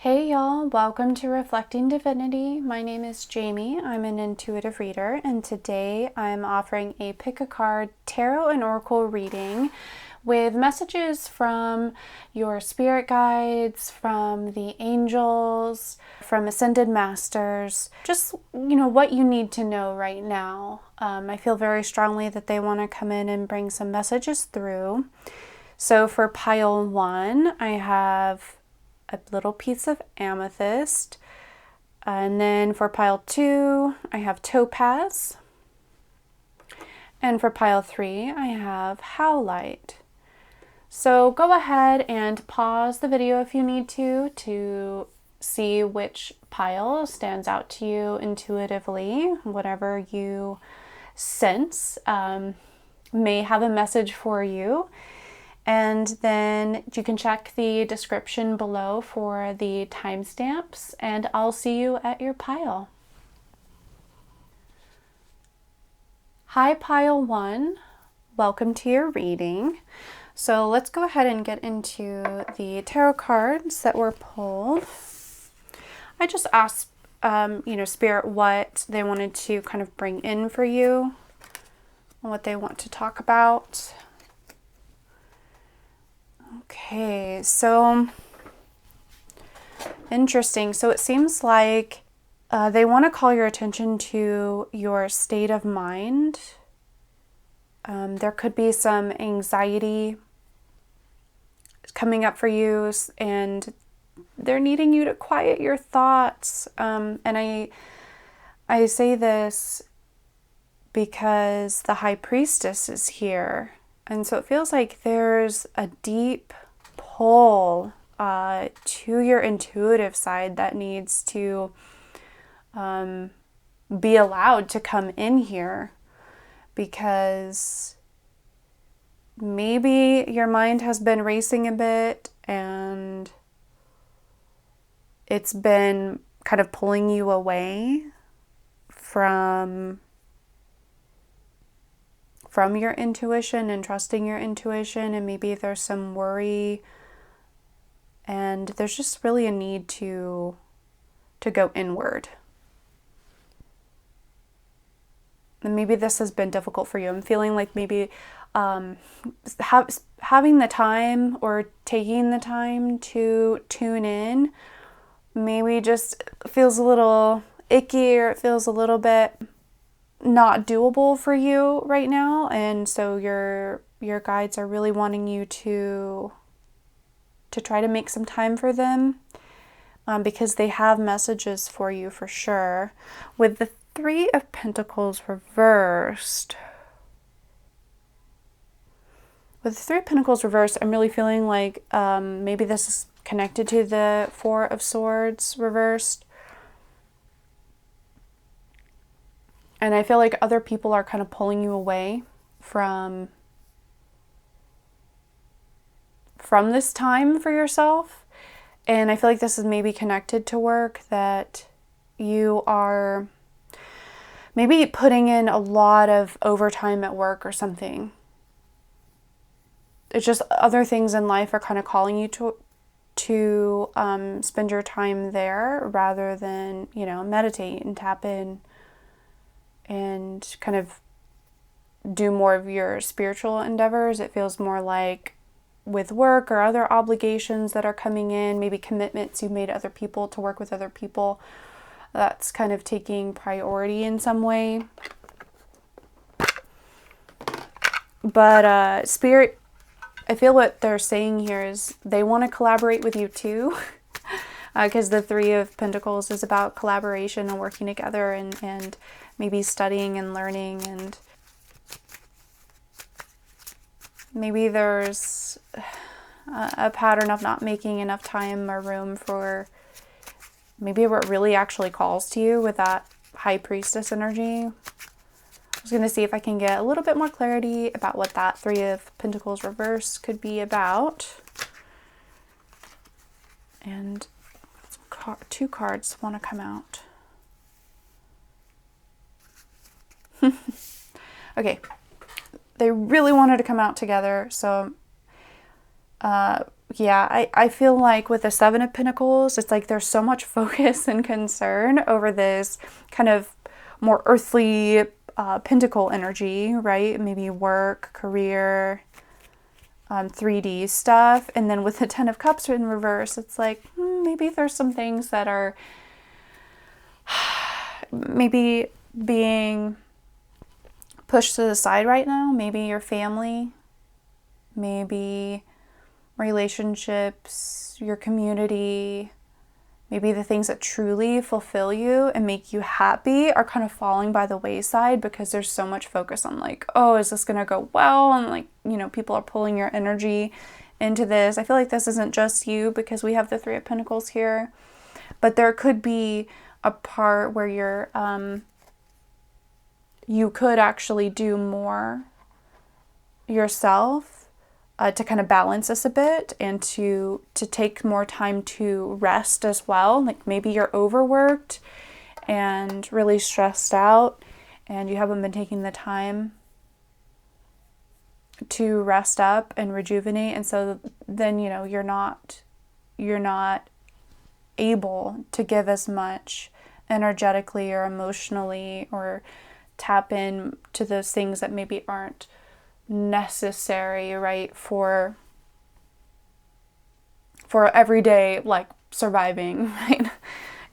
Hey y'all, welcome to Reflecting Divinity. My name is Jamie. I'm an intuitive reader, and today I'm offering a pick a card tarot and oracle reading with messages from your spirit guides, from the angels, from ascended masters, just, what you need to know right now. I feel very strongly that they want to come in and bring some messages through. So for pile 1, I have a little piece of amethyst. And then for pile 2, I have topaz. And for pile 3, I have howlite. So go ahead and pause the video if you need to see which pile stands out to you intuitively. Whatever you sense may have a message for you. And then you can check the description below for the timestamps, and I'll see you at your pile. Hi, pile 1. Welcome to your reading. So let's go ahead and get into the tarot cards that were pulled. I just asked, Spirit what they wanted to kind of bring in for you, what they want to talk about. Okay, so interesting. So it seems like they want to call your attention to your state of mind. There could be some anxiety coming up for you, and they're needing you to quiet your thoughts. And I say this because the High Priestess is here. And so it feels like there's a deep pull to your intuitive side that needs to be allowed to come in here, because maybe your mind has been racing a bit and it's been kind of pulling you away from your intuition and trusting your intuition, and maybe there's some worry, and there's just really a need to go inward. And maybe this has been difficult for you. I'm feeling like maybe having the time or taking the time to tune in maybe just feels a little icky, or it feels a little bit not doable for you right now. And so your guides are really wanting you to try to make some time for them, because they have messages for you for sure. With the 3 of Pentacles reversed, I'm really feeling like maybe this is connected to the 4 of Swords reversed. And I feel like other people are kind of pulling you away from this time for yourself. And I feel like this is maybe connected to work, that you are maybe putting in a lot of overtime at work or something. It's just other things in life are kind of calling you to spend your time there rather than, meditate and tap in and kind of do more of your spiritual endeavors. It feels more like with work or other obligations that are coming in, maybe commitments you've made to other people to work with other people, that's kind of taking priority in some way. But Spirit, I feel what they're saying here is they want to collaborate with you too. Because the 3 of Pentacles is about collaboration and working together, and maybe studying and learning, and maybe there's a pattern of not making enough time or room for maybe what really actually calls to you with that High Priestess energy. I was going to see if I can get a little bit more clarity about what that 3 of Pentacles reverse could be about. And 2 cards want to come out. Okay, they really wanted to come out together, so Yeah, I feel like with the Seven of Pentacles, it's like there's so much focus and concern over this kind of more earthly pentacle energy, right? Maybe work, career, 3D stuff. And then with the Ten of Cups in reverse, it's like maybe there's some things that are maybe being pushed to the side right now. Maybe your family, maybe relationships, your community, maybe the things that truly fulfill you and make you happy are kind of falling by the wayside because there's so much focus on like, oh, is this going to go well? And like, you know, people are pulling your energy into this. I feel like this isn't just you because we have the Three of Pentacles here, but there could be a part where you're, you could actually do more yourself to kind of balance this a bit and to take more time to rest as well. Like maybe you're overworked and really stressed out and you haven't been taking the time to rest up and rejuvenate. And so then, you know, you're not able to give as much energetically or emotionally or tap in to those things that maybe aren't necessary, right, for everyday, like surviving, right,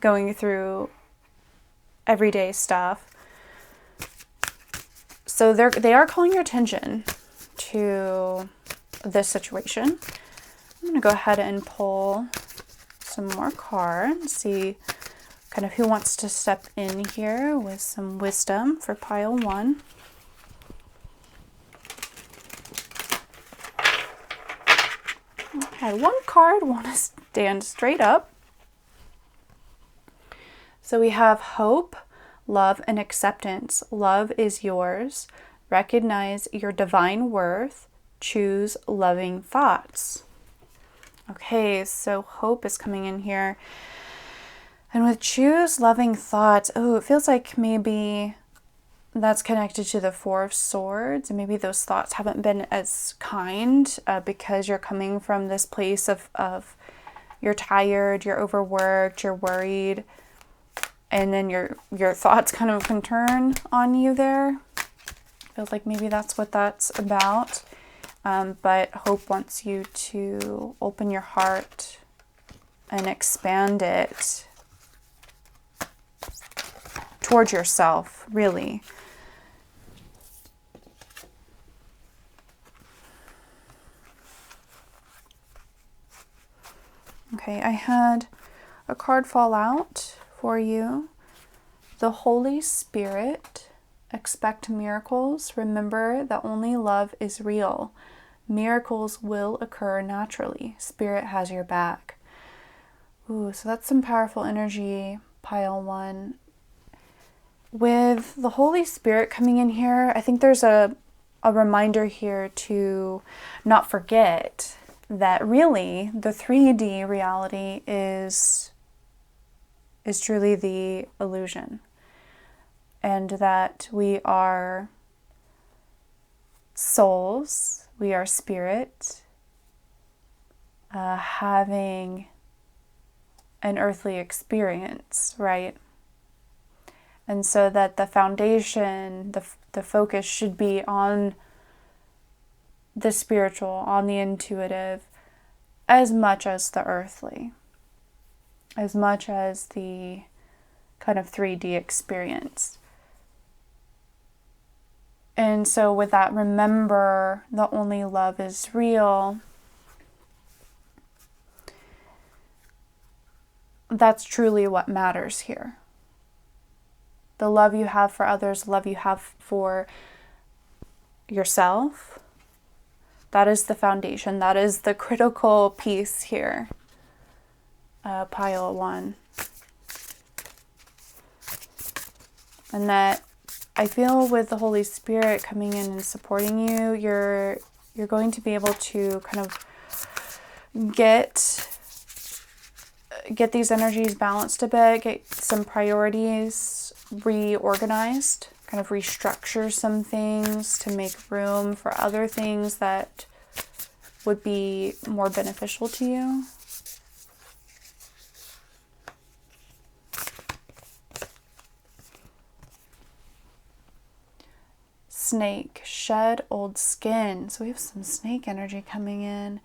going through everyday stuff. So they are calling your attention to this situation. I'm gonna go ahead and pull some more cards, see kind of who wants to step in here with some wisdom for pile 1. Okay, one card want to stand straight up. So we have hope, love, and acceptance. Love is yours. Recognize your divine worth. Choose loving thoughts. Okay, so hope is coming in here. And with choose loving thoughts, oh, it feels like maybe that's connected to the Four of Swords, and maybe those thoughts haven't been as kind because you're coming from this place of you're tired, you're overworked, you're worried, and then your thoughts kind of can turn on you there. Feels like maybe that's what that's about. But hope wants you to open your heart and expand it towards yourself, really. Okay, I had a card fall out for you. The Holy Spirit. Expect miracles. Remember that only love is real. Miracles will occur naturally. Spirit has your back. Ooh, so that's some powerful energy, pile 1. With the Holy Spirit coming in here, I think there's a reminder here to not forget that really the 3D reality is truly the illusion, and that we are souls, we are spirit, having an earthly experience, right? And so that the foundation, the focus should be on the spiritual, on the intuitive, as much as the earthly, as much as the kind of 3D experience. And so with that, remember that only love is real. That's truly what matters here. The love you have for others, love you have for yourself, that is the foundation. That is the critical piece here. Pile 1. And that I feel with the Holy Spirit coming in and supporting you, you're going to be able to kind of get these energies balanced a bit, get some priorities reorganized, kind of restructure some things to make room for other things that would be more beneficial to you? Snake, shed old skin. So we have some snake energy coming in.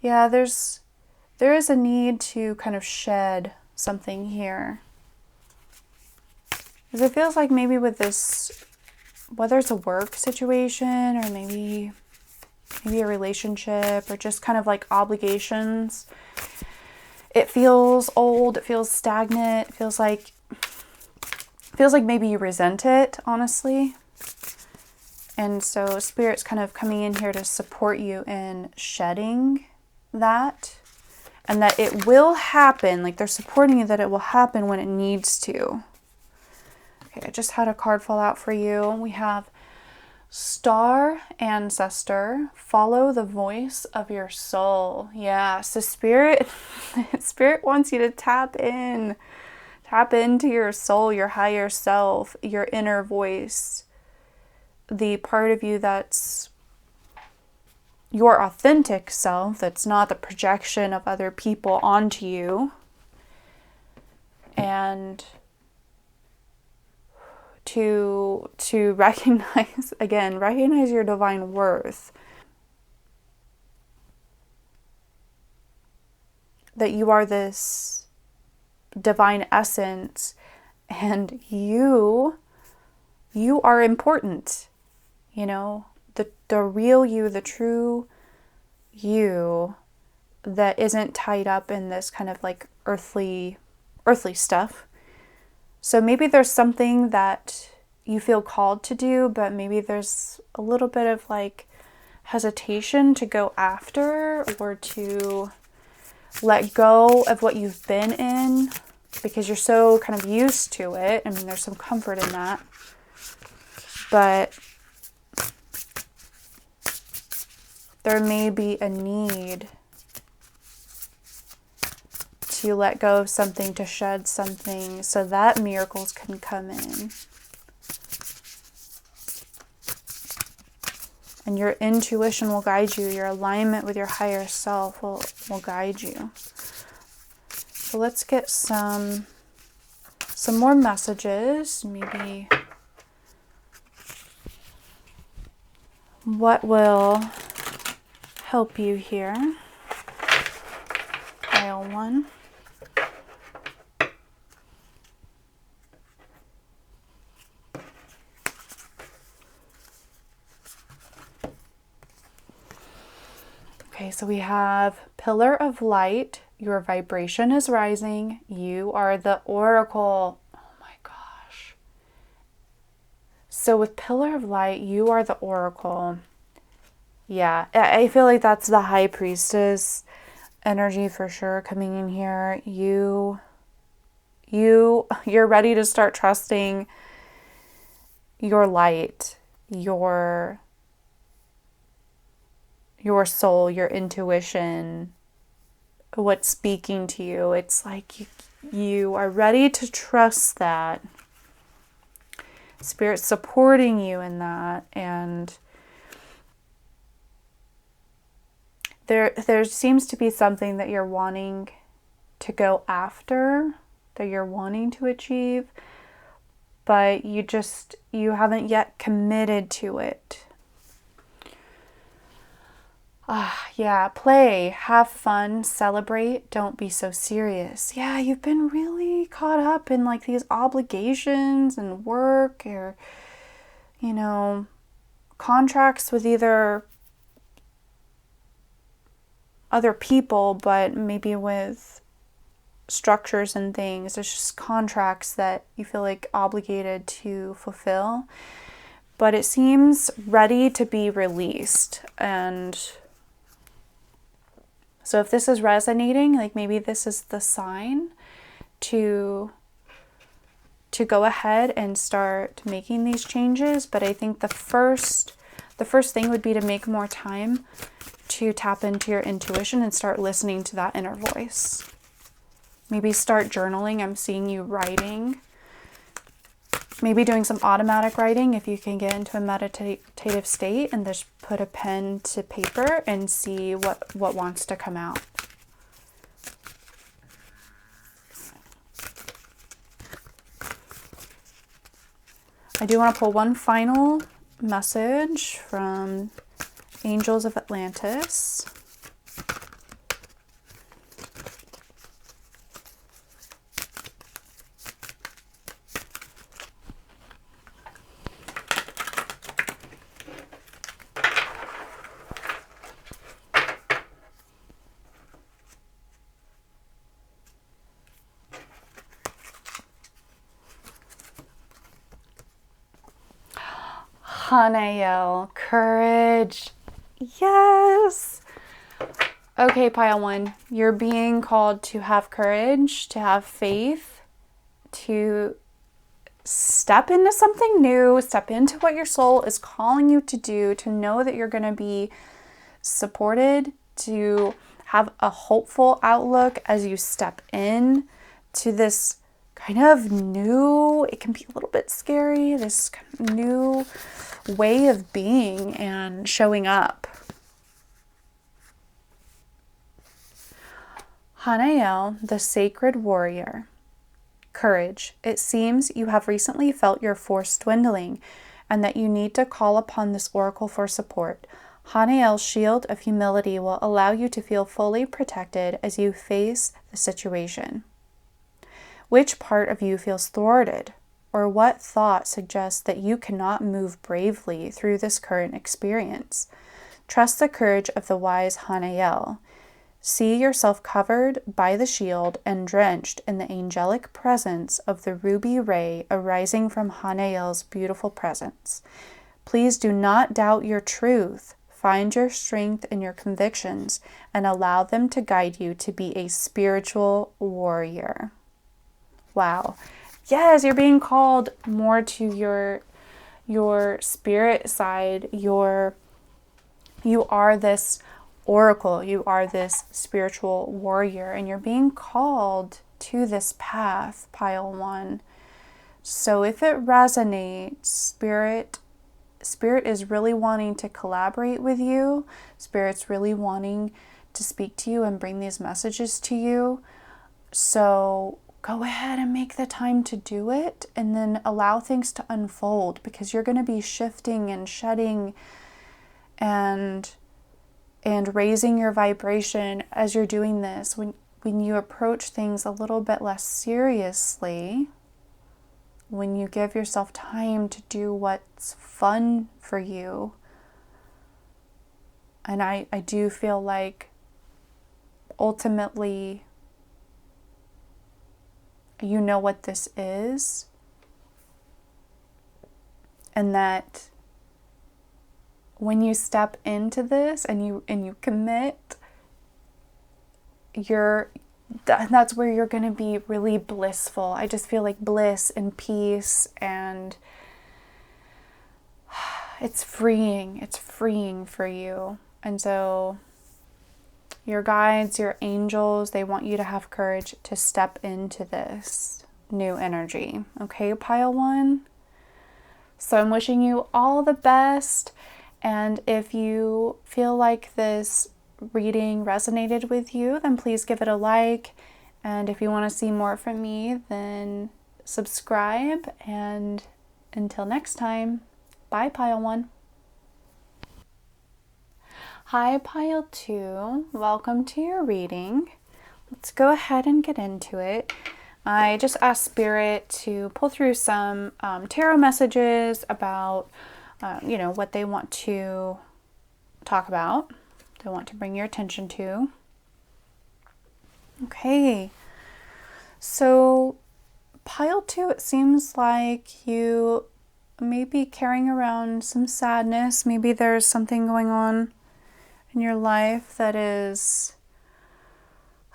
Yeah, there is a need to kind of shed something here. Because it feels like maybe with this, whether it's a work situation or maybe a relationship or just kind of like obligations, it feels old, it feels stagnant, it feels like maybe you resent it, honestly. And so Spirit's kind of coming in here to support you in shedding that, and that it will happen. Like they're supporting you that it will happen when it needs to. Okay, I just had a card fall out for you. We have Star Ancestor, follow the voice of your soul. Yeah, so Spirit wants you to tap into your soul, your higher self, your inner voice. The part of you that's your authentic self, that's not the projection of other people onto you. And to recognize your divine worth. That you are this divine essence and you are important. You know, the real you, the true you that isn't tied up in this kind of like earthly stuff. So maybe there's something that you feel called to do, but maybe there's a little bit of like hesitation to go after or to let go of what you've been in because you're so kind of used to it. I mean, there's some comfort in that. But there may be a need to let go of something, to shed something, so that miracles can come in. And your intuition will guide you. Your alignment with your higher self will guide you. So let's get some more messages. Maybe what will help you here. Pile 1. Okay, so we have Pillar of Light. Your vibration is rising. You are the oracle. Oh my gosh. So with Pillar of Light, you are the oracle. Yeah, I feel like that's the High Priestess energy for sure coming in here. You're ready to start trusting your light, your soul, your intuition, what's speaking to you. It's like you are ready to trust that. Spirit's supporting you in that, and there seems to be something that you're wanting to go after, that you're wanting to achieve, but you haven't yet committed to it. Yeah, play, have fun, celebrate, don't be so serious. Yeah, you've been really caught up in like these obligations and work or, contracts with either other people, but maybe with structures and things. There's just contracts that you feel like obligated to fulfill, but it seems ready to be released. And so if this is resonating, like maybe this is the sign to go ahead and start making these changes. But I think the first thing would be to make more time to tap into your intuition and start listening to that inner voice. Maybe start journaling. I'm seeing you writing. maybe doing some automatic writing if you can get into a meditative state, and just put a pen to paper and see what wants to come out. I do want to pull one final message from Angels of Atlantis. Hanael, courage. Yes. Okay, pile 1, you're being called to have courage, to have faith, to step into something new, step into what your soul is calling you to do, to know that you're going to be supported, to have a hopeful outlook as you step in to this kind of new, it can be a little bit scary, this kind of new way of being and showing up. Hanael, the sacred warrior. Courage. It seems you have recently felt your force dwindling and that you need to call upon this oracle for support. Hanael's shield of humility will allow you to feel fully protected as you face the situation. Which part of you feels thwarted? Or what thought suggests that you cannot move bravely through this current experience? Trust the courage of the wise Hanael. See yourself covered by the shield and drenched in the angelic presence of the ruby ray arising from Hanael's beautiful presence. Please do not doubt your truth. Find your strength in your convictions and allow them to guide you to be a spiritual warrior. Wow. Yes, you're being called more to your spirit side. You are this oracle. You are this spiritual warrior, and you're being called to this path, pile 1. So if it resonates, spirit is really wanting to collaborate with you. Spirit's really wanting to speak to you and bring these messages to you. So go ahead and make the time to do it, and then allow things to unfold, because you're going to be shifting and shedding and raising your vibration as you're doing this. When you approach things a little bit less seriously, when you give yourself time to do what's fun for you. And I do feel like ultimately you know what this is, and that when you step into this and you commit, that's where you're going to be really blissful. I just feel like bliss and peace, and it's freeing for you. And so your guides, your angels, they want you to have courage to step into this new energy. Okay, pile 1? So I'm wishing you all the best. And if you feel like this reading resonated with you, then please give it a like. And if you want to see more from me, then subscribe. And until next time, bye, pile 1. Hi, pile 2. Welcome to your reading. Let's go ahead and get into it. I just asked Spirit to pull through some tarot messages about, what they want to talk about, they want to bring your attention to. Okay, so pile 2, it seems like you may be carrying around some sadness. Maybe there's something going on in your life that is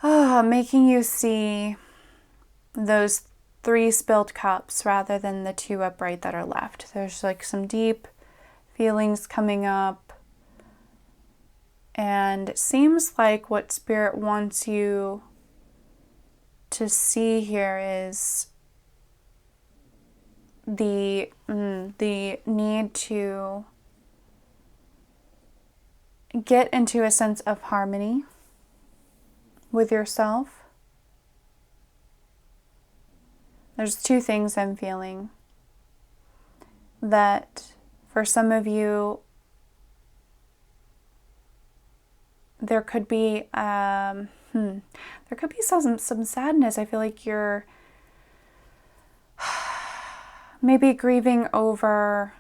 making you see those 3 spilled cups rather than the 2 upright that are left. There's like some deep feelings coming up, and it seems like what Spirit wants you to see here is the need to get into a sense of harmony with yourself. There's two things I'm feeling. That for some of you, there could be some sadness. I feel like you're maybe grieving over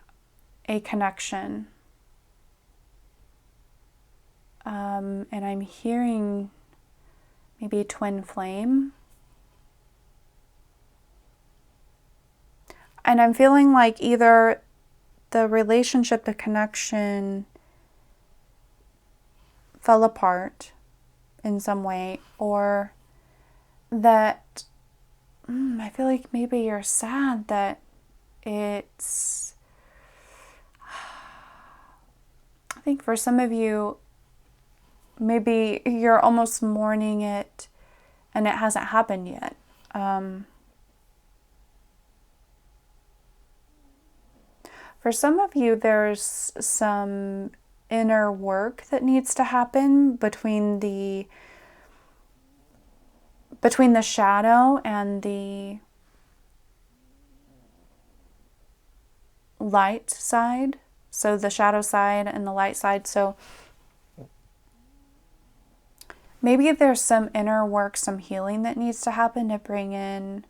a connection. And I'm hearing maybe a twin flame. And I'm feeling like either the relationship, the connection fell apart in some way, or that I feel like maybe you're sad that it's, I think for some of you, maybe you're almost mourning it and it hasn't happened yet. For some of you, there's some inner work that needs to happen between the shadow and the light side. So the shadow side and the light side. So maybe there's some inner work, some healing that needs to happen to bring in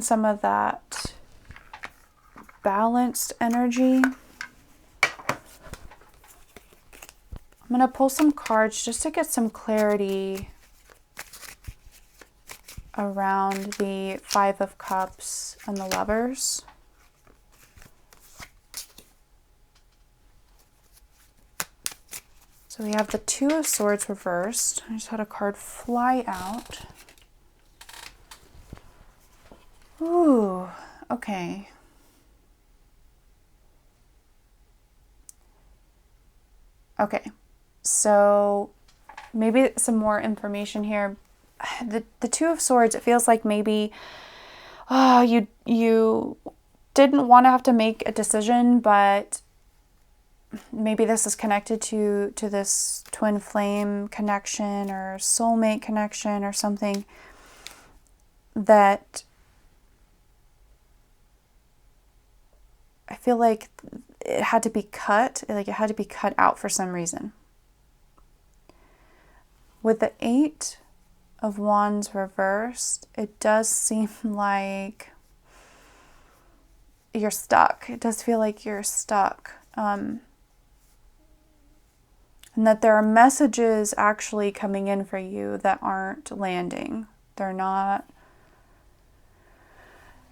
some of that balanced energy. I'm going to pull some cards just to get some clarity around the Five of Cups and the Lovers. So we have the Two of Swords reversed. I just had a card fly out. Ooh, okay. Okay, so maybe some more information here. The Two of Swords, it feels like maybe you didn't want to have to make a decision, but maybe this is connected to this twin flame connection or soulmate connection or something that I feel like it had to be cut, like it had to be cut out for some reason. With the Eight of Wands reversed, it does seem like you're stuck. It does feel like you're stuck. And that there are messages actually coming in for you that aren't landing. They're not.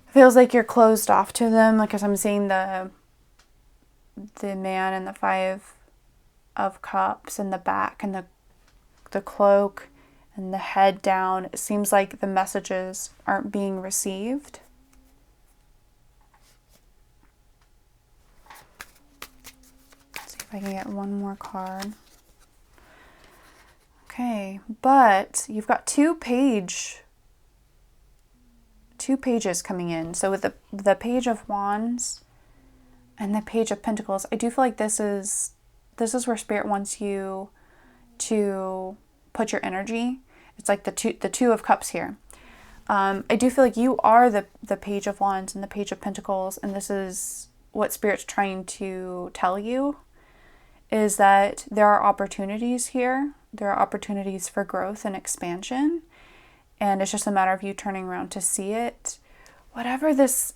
It feels like you're closed off to them. Like as I'm seeing the man and the Five of Cups and the back and the cloak and the head down. It seems like the messages aren't being received. Let's see if I can get one more card. Okay, but you've got two pages coming in. So with the Page of Wands and the Page of Pentacles, I do feel like this is where Spirit wants you to put your energy. It's like the two of Cups here. I do feel like you are the Page of Wands and the Page of Pentacles, and this is what Spirit's trying to tell you, is that there are opportunities here. There are opportunities for growth and expansion, and it's just a matter of you turning around to see it. Whatever this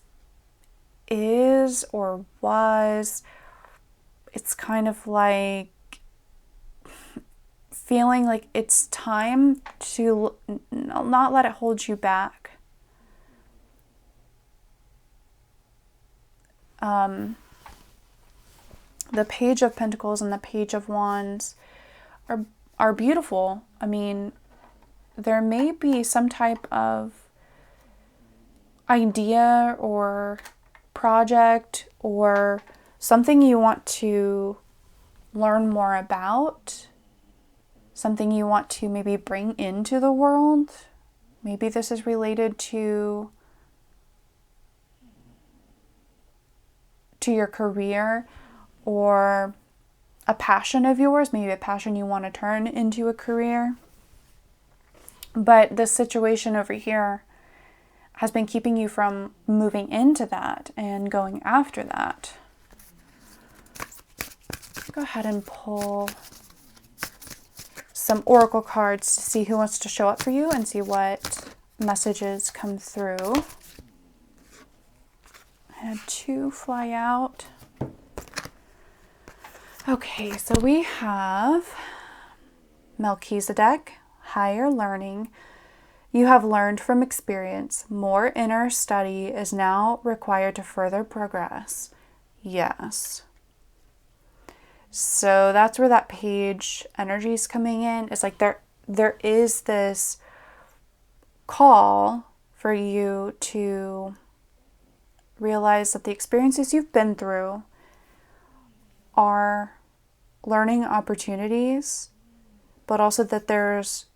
is or was, it's kind of like feeling like it's time to not let it hold you back. The Page of Pentacles and the Page of Wands are beautiful. I mean, there may be some type of idea or project or something you want to learn more about, something you want to maybe bring into the world. Maybe this is related to to your career or a passion of yours, maybe a passion you want to turn into a career. But this situation over here has been keeping you from moving into that and going after that. Go ahead and pull some oracle cards to see who wants to show up for you and see what messages come through. I had 2 fly out. Okay, so we have Melchizedek, higher learning. You have learned from experience. More inner study is now required to further progress. Yes. So that's where that page energy is coming in. It's like there is this call for you to realize that the experiences you've been through are learning opportunities, but also that there's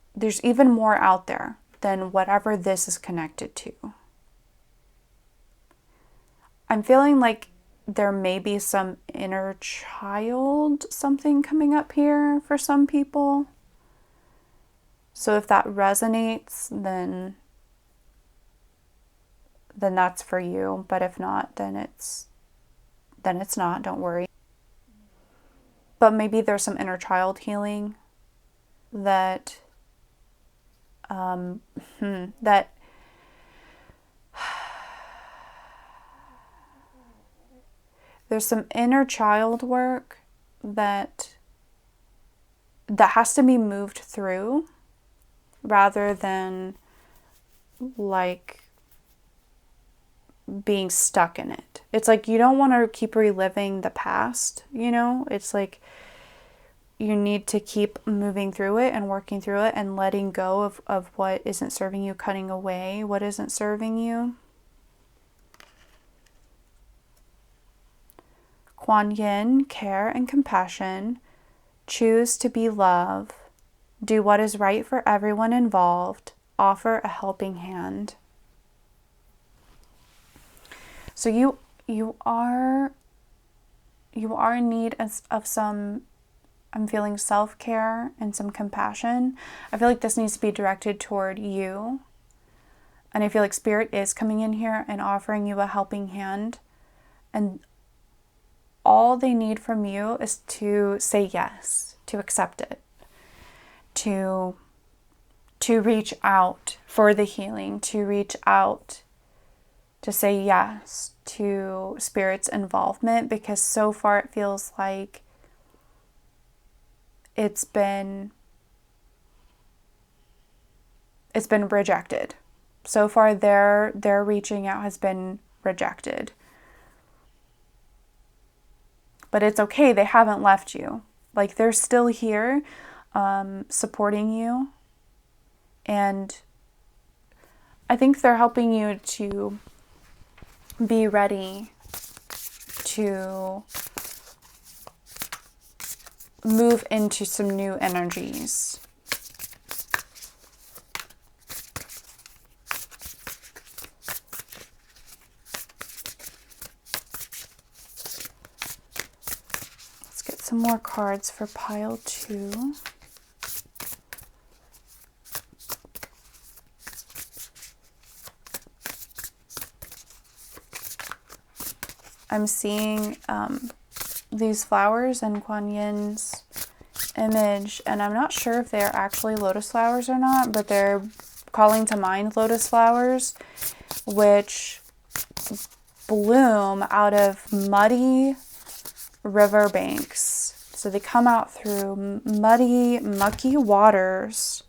even more out there than whatever this is connected to. I'm feeling like there may be some inner child something coming up here for some people. So if that resonates, then that's for you. But if not, then it's not. Don't worry. But maybe there's some inner child healing that that there's some inner child work that has to be moved through rather than like being stuck in it. It's like you don't want to keep reliving the past, you know? It's like you need to keep moving through it and working through it and letting go of what isn't serving you, cutting away what isn't serving you. Kuan Yin, care and compassion. Choose to be love. Do what is right for everyone involved. Offer a helping hand. So you are in need of some, I'm feeling self-care and some compassion. I feel like this needs to be directed toward you. And I feel like Spirit is coming in here and offering you a helping hand. And all they need from you is to say yes, to accept it, to reach out for the healing, to reach out, to say yes to Spirit's involvement, because so far it feels like it's been rejected. So far their reaching out has been rejected. But it's okay, they haven't left you. Like they're still here, supporting you. And I think they're helping you to be ready to move into some new energies. Let's get some more cards for pile 2. I'm seeing these flowers in Kuan Yin's image, and I'm not sure if they're actually lotus flowers or not, but they're calling to mind lotus flowers, which bloom out of muddy river banks. So they come out through muddy, mucky waters,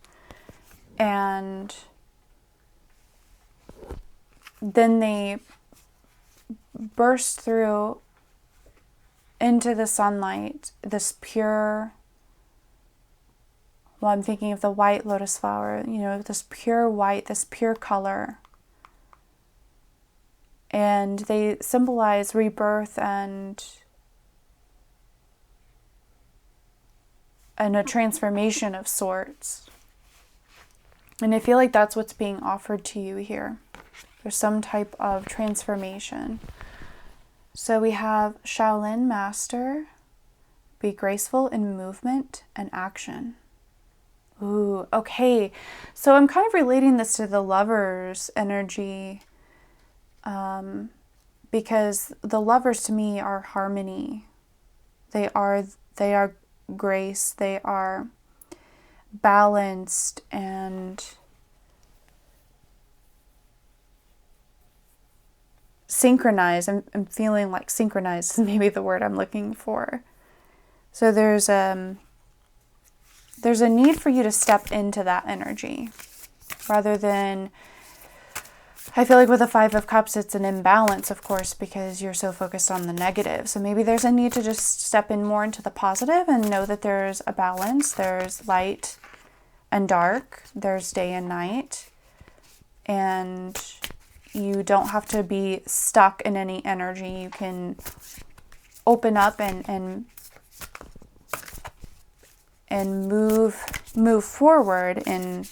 and then they burst through into the sunlight, this pure, well, I'm thinking of the white lotus flower, you know, this pure white, this pure color. And they symbolize rebirth and a transformation of sorts. And I feel like that's what's being offered to you here. There's some type of transformation. So we have Shaolin Master, be graceful in movement and action. Ooh, okay. So I'm kind of relating this to the Lovers energy, because the Lovers to me are harmony. They are grace. They are balanced and synchronized. I'm feeling like synchronized is maybe the word I'm looking for. So there's a need for you to step into that energy rather than, I feel like with the Five of Cups, it's an imbalance, of course, because you're so focused on the negative. So maybe there's a need to just step in more into the positive and know that there's a balance. There's light and dark. There's day and night. And you don't have to be stuck in any energy. You can open up and move forward in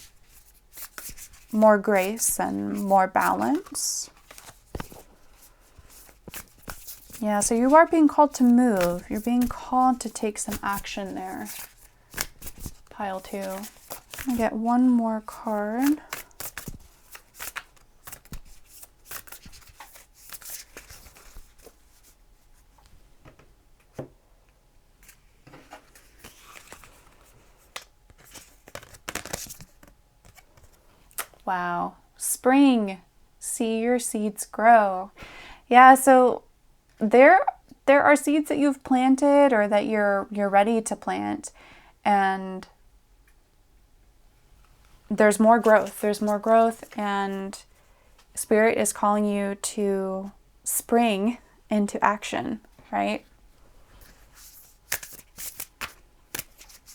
more grace and more balance. Yeah, so you are being called to move. You're being called to take some action there. Pile 2. I get one more card. Wow. Spring. See your seeds grow. Yeah, so there are seeds that you've planted or that you're ready to plant, and there's more growth. There's more growth, and Spirit is calling you to spring into action, right?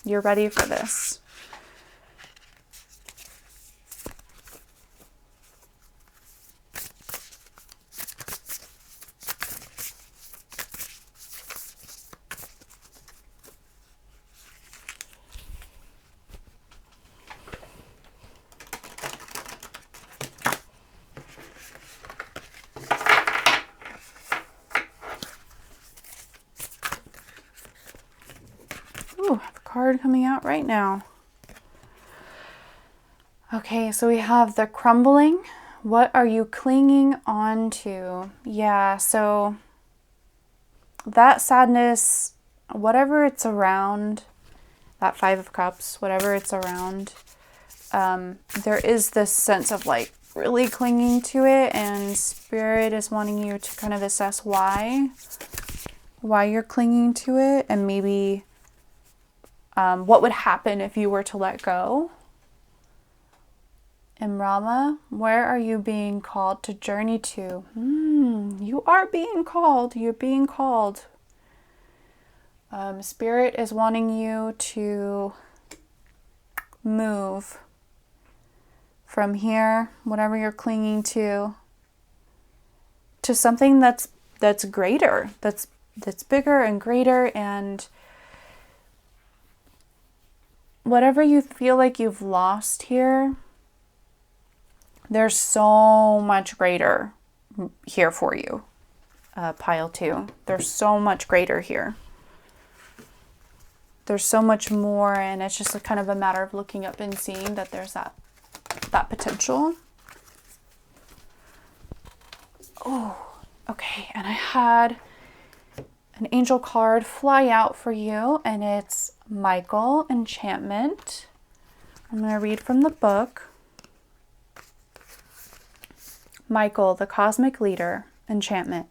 You're ready for this. Ooh, I have a card coming out right now. Okay, so we have the crumbling. What are you clinging on to? Yeah, so that sadness, whatever it's around, that Five of Cups, whatever it's around, there is this sense of like really clinging to it, and Spirit is wanting you to kind of assess why you're clinging to it, and maybe what would happen if you were to let go. And Rama, where are you being called to journey to? You are being called. You're being called. Spirit is wanting you to move from here, whatever you're clinging to something that's greater, that's bigger and greater, and whatever you feel like you've lost here, there's so much greater here for you. Pile 2. There's so much greater here. There's so much more, and it's just kind of a matter of looking up and seeing that there's that potential. Oh, okay. And I had an angel card fly out for you, and it's Michael, Enchantment. I'm going to read from the book. Michael, the cosmic leader, Enchantment.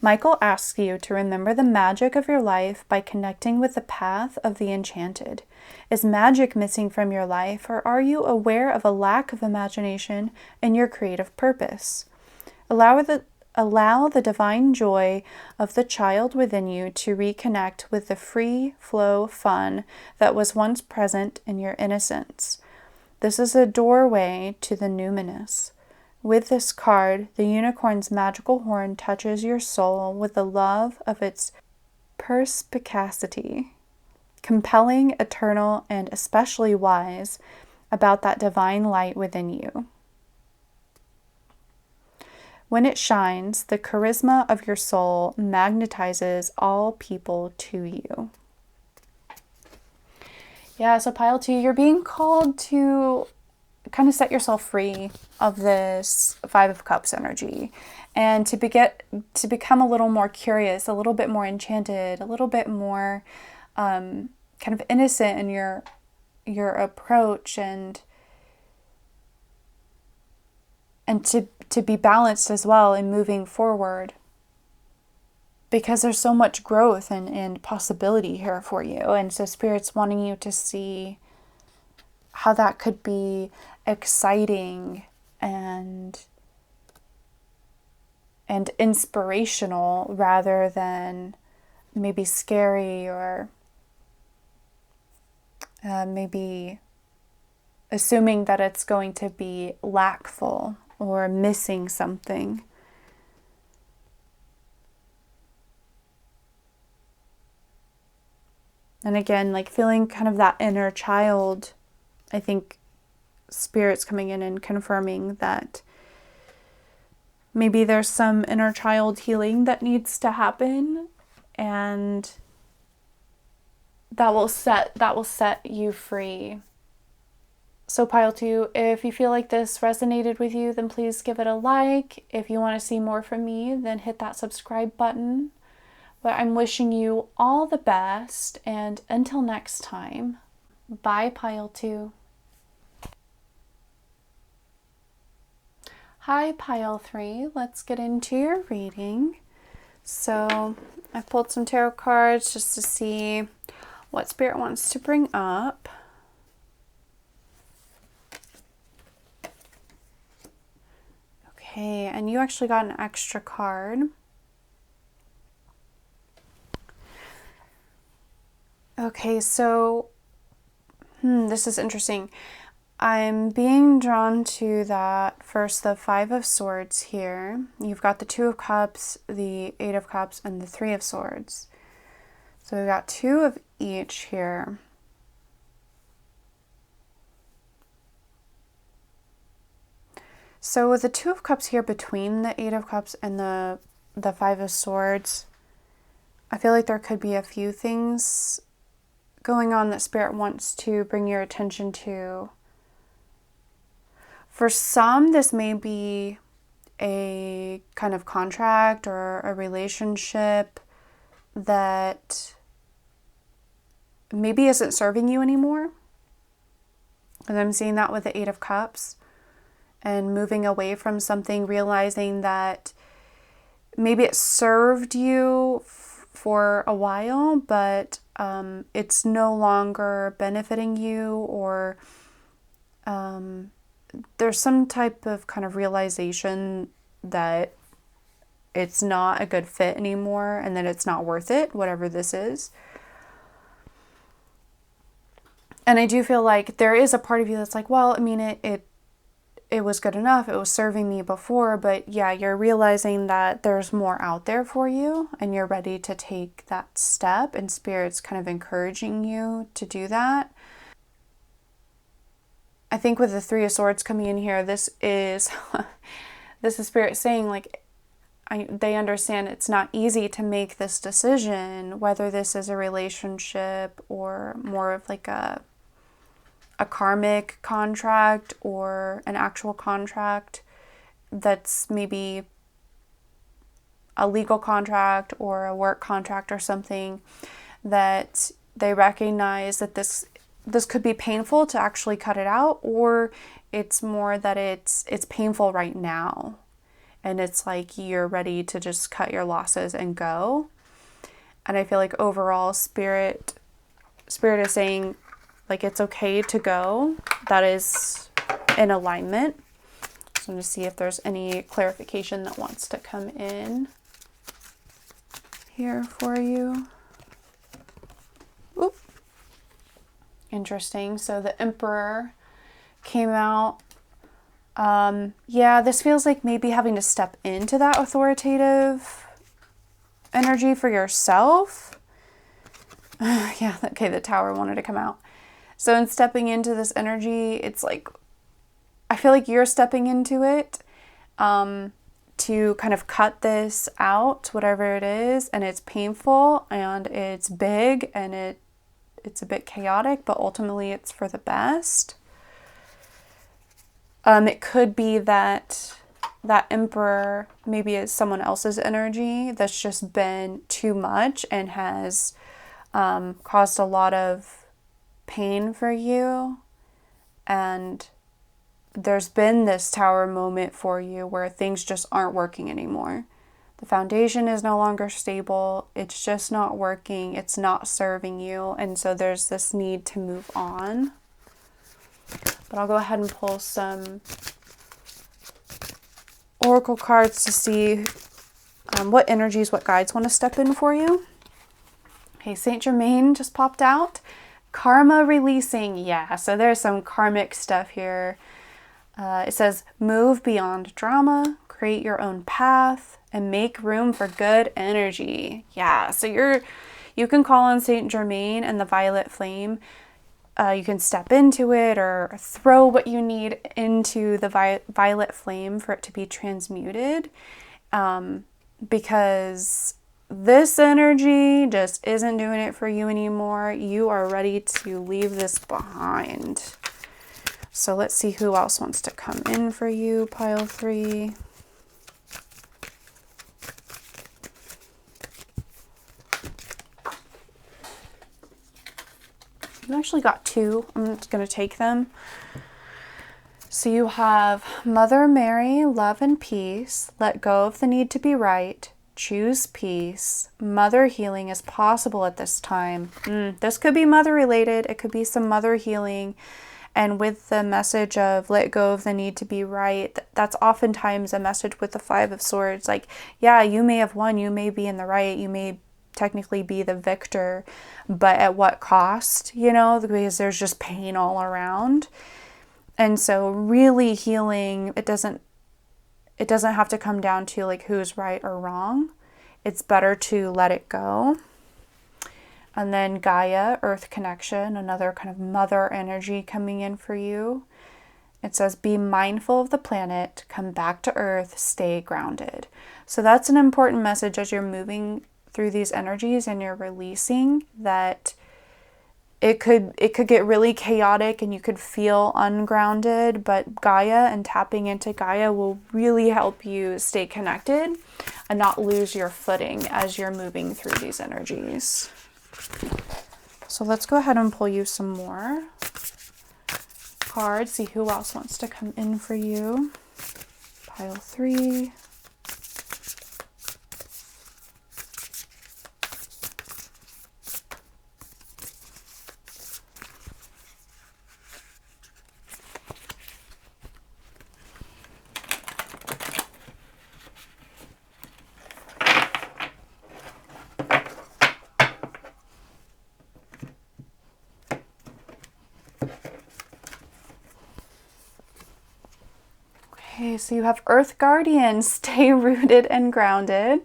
Michael asks you to remember the magic of your life by connecting with the path of the enchanted. Is magic missing from your life, or are you aware of a lack of imagination in your creative purpose? Allow the divine joy of the child within you to reconnect with the free flow fun that was once present in your innocence. This is a doorway to the numinous. With this card, the unicorn's magical horn touches your soul with the love of its perspicacity, compelling, eternal, and especially wise about that divine light within you. When it shines, the charisma of your soul magnetizes all people to you. Yeah, so pile 2, you're being called to kind of set yourself free of this Five of Cups energy and to become a little more curious, a little bit more enchanted, a little bit more kind of innocent in your approach, and to be balanced as well in moving forward, because there's so much growth and possibility here for you. And so Spirit's wanting you to see how that could be exciting and inspirational rather than maybe scary, or maybe assuming that it's going to be lackful or missing something. And again, like feeling kind of that inner child, I think Spirit's coming in and confirming that maybe there's some inner child healing that needs to happen, and that will set you free. So pile 2, if you feel like this resonated with you, then please give it a like. If you want to see more from me, then hit that subscribe button. But I'm wishing you all the best, and until next time, bye pile 2. Hi pile 3, let's get into your reading. So I pulled some tarot cards just to see what Spirit wants to bring up. Okay, and you actually got an extra card. Okay, so this is interesting. I'm being drawn to that first, the Five of Swords here. You've got the Two of Cups, the Eight of Cups, and the Three of Swords. So we've got 2 of each here. So with the Two of Cups here between the Eight of Cups and the Five of Swords, I feel like there could be a few things going on that Spirit wants to bring your attention to. For some, this may be a kind of contract or a relationship that maybe isn't serving you anymore. And I'm seeing that with the Eight of Cups, and moving away from something, realizing that maybe it served you for a while, but it's no longer benefiting you, or there's some type of kind of realization that it's not a good fit anymore and that it's not worth it, whatever this is. And I do feel like there is a part of you that's like, well, I mean, it was good enough. It was serving me before, but yeah, you're realizing that there's more out there for you and you're ready to take that step, and Spirit's kind of encouraging you to do that. I think with the Three of Swords coming in here, this is Spirit saying, like, they understand it's not easy to make this decision, whether this is a relationship or more of like a karmic contract or an actual contract that's maybe a legal contract or a work contract or something, that they recognize that this could be painful to actually cut it out, or it's more that it's painful right now and it's like you're ready to just cut your losses and go. And I feel like overall Spirit is saying, like, it's okay to go. That is in alignment. So I'm going to see if there's any clarification that wants to come in here for you. Oop. Interesting. So the Emperor came out. Yeah, this feels like maybe having to step into that authoritative energy for yourself. Yeah, okay, the Tower wanted to come out. So in stepping into this energy, it's like, I feel like you're stepping into it to kind of cut this out, whatever it is, and it's painful and it's big and it's a bit chaotic, but ultimately it's for the best. It could be that emperor maybe is someone else's energy that's just been too much and has caused a lot of pain for you. And there's been this tower moment for you where things just aren't working anymore. The foundation is no longer stable. It's just not working. It's not serving you. And so there's this need to move on. But I'll go ahead and pull some oracle cards to see what energies, what guides want to step in for you. Okay, Saint Germain just popped out. Karma releasing. Yeah, so there's some karmic stuff here. It says, move beyond drama, create your own path, and make room for good energy. Yeah, so you can call on Saint Germain and the violet flame. You can step into it or throw what you need into the violet flame for it to be transmuted, because this energy just isn't doing it for you anymore. You are ready to leave this behind. So let's see who else wants to come in for you, pile 3. You actually got 2. I'm just going to take them. So you have Mother Mary, love and peace. Let go of the need to be right. Choose peace. Mother healing is possible at this time. This could be mother related. It could be some mother healing. And with the message of let go of the need to be right, that's oftentimes a message with the 5 of Swords. Like, yeah, you may have won. You may be in the right. You may technically be the victor, but at what cost, because there's just pain all around. And so really healing, it doesn't have to come down to like who's right or wrong. It's better to let it go. And then Gaia, earth connection, another kind of mother energy coming in for you. It says, be mindful of the planet, come back to earth, stay grounded. So that's an important message as you're moving through these energies and you're releasing, that it could get really chaotic and you could feel ungrounded, but Gaia and tapping into Gaia will really help you stay connected and not lose your footing as you're moving through these energies. So let's go ahead and pull you some more cards, see who else wants to come in for you. Pile 3. Okay, so you have Earth Guardian, stay rooted and grounded.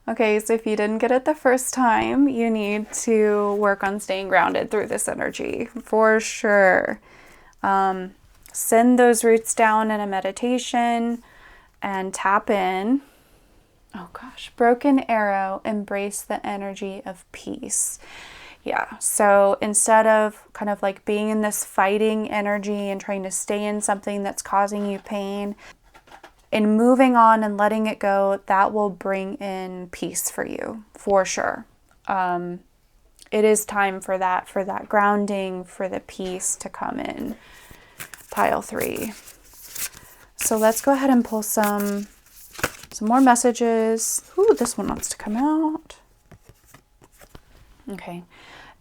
Okay, so if you didn't get it the first time, you need to work on staying grounded through this energy, for sure. Send those roots down in a meditation and tap in. Oh gosh, broken arrow, embrace the energy of peace. Yeah, so instead of kind of like being in this fighting energy and trying to stay in something that's causing you pain, in moving on and letting it go, that will bring in peace for you, for sure. It is time for that grounding, for the peace to come in. Pile 3. So let's go ahead and pull some more messages. Ooh, this one wants to come out. Okay.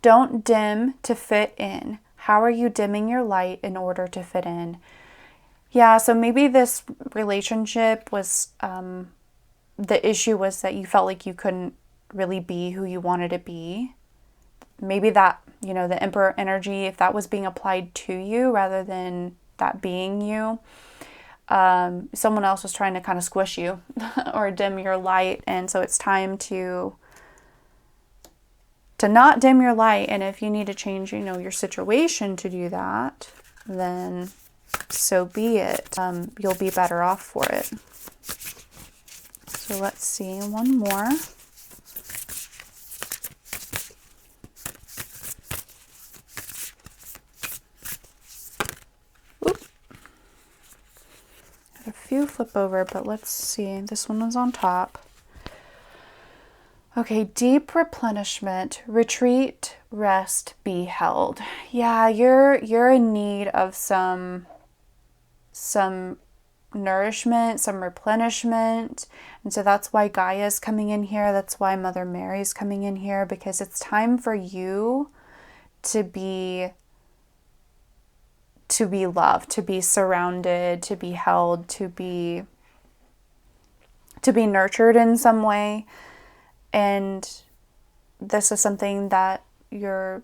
Don't dim to fit in. How are you dimming your light in order to fit in? Yeah, so maybe this relationship was, the issue was that you felt like you couldn't really be who you wanted to be. Maybe that, the Emperor energy, if that was being applied to you rather than that being you, someone else was trying to kind of squish you or dim your light. And so it's time to not dim your light. And if you need to change, your situation to do that, then so be it. You'll be better off for it. So let's see, one more. Oop. Had a few flip over, but let's see. This one was on top. Okay, deep replenishment, retreat, rest, be held. Yeah, you're in need of some nourishment, some replenishment. And so that's why Gaia's coming in here. That's why Mother Mary's coming in here, because it's time for you to be loved, to be surrounded, to be held, to be nurtured in some way. And this is something that your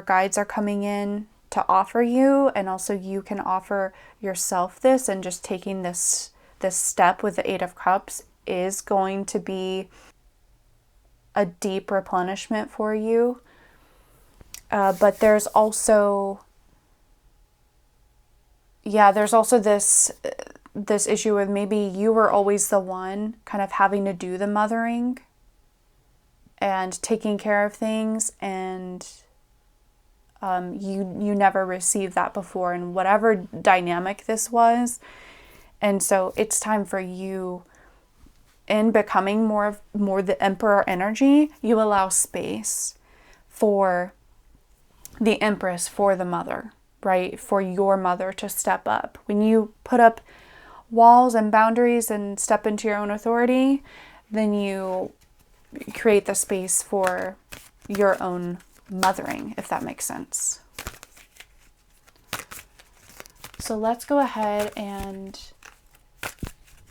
guides are coming in to offer you, and also you can offer yourself this. And just taking this step with the Eight of Cups is going to be a deep replenishment for you. But there's also this issue with maybe you were always the one kind of having to do the mothering and taking care of things, and you never received that before, and whatever dynamic this was. And so it's time for you, in becoming more the Emperor energy, you allow space for the Empress, for the mother, right? For your mother to step up. When you put up walls and boundaries and step into your own authority, then you create the space for your own mothering, if that makes sense. So let's go ahead and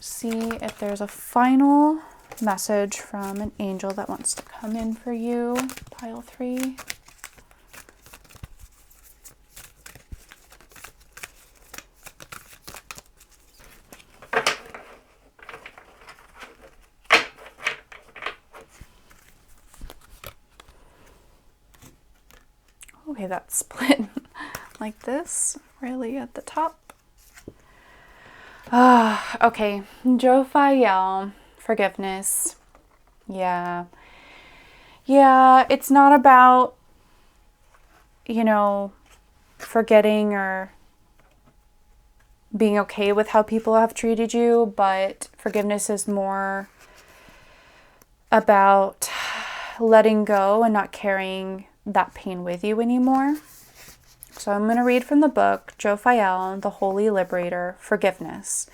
see if there's a final message from an angel that wants to come in for you, pile 3. Okay, that's split like this, really at the top. Okay, Jophiel, forgiveness. Yeah, it's not about, forgetting or being okay with how people have treated you, but forgiveness is more about letting go and not carrying that pain with you anymore. So I'm going to read from the book, Jophiel, the Holy Liberator, Forgiveness.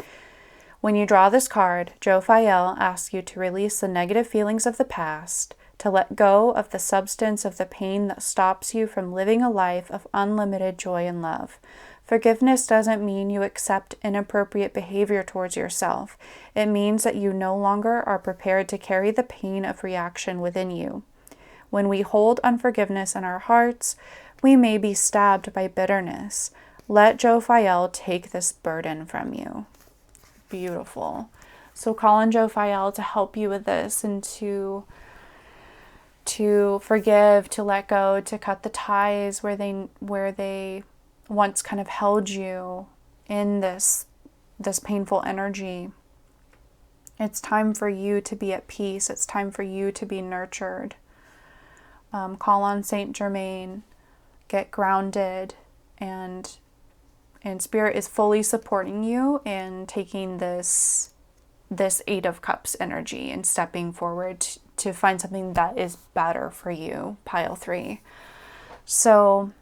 When you draw this card, Jophiel asks you to release the negative feelings of the past, to let go of the substance of the pain that stops you from living a life of unlimited joy and love. Forgiveness doesn't mean you accept inappropriate behavior towards yourself. It means that you no longer are prepared to carry the pain of reaction within you. When we hold unforgiveness in our hearts, we may be stabbed by bitterness. Let Jophiel take this burden from you. Beautiful. So call on Jophiel to help you with this, and to forgive, to let go, to cut the ties where they once kind of held you in this painful energy. It's time for you to be at peace. It's time for you to be nurtured. Call on Saint Germain, get grounded, and Spirit is fully supporting you in taking this Eight of Cups energy and stepping forward to find something that is better for you, pile 3. So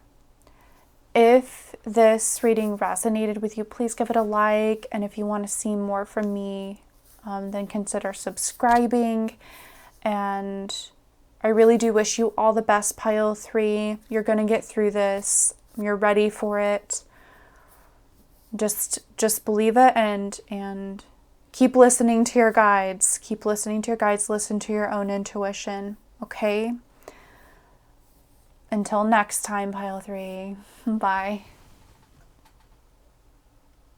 if this reading resonated with you, please give it a like, and if you want to see more from me, then consider subscribing. And I really do wish you all the best, pile 3. You're going to get through this. You're ready for it. Just believe it, and keep listening to your guides. Keep listening to your guides. Listen to your own intuition. Okay? Until next time, pile 3. Bye.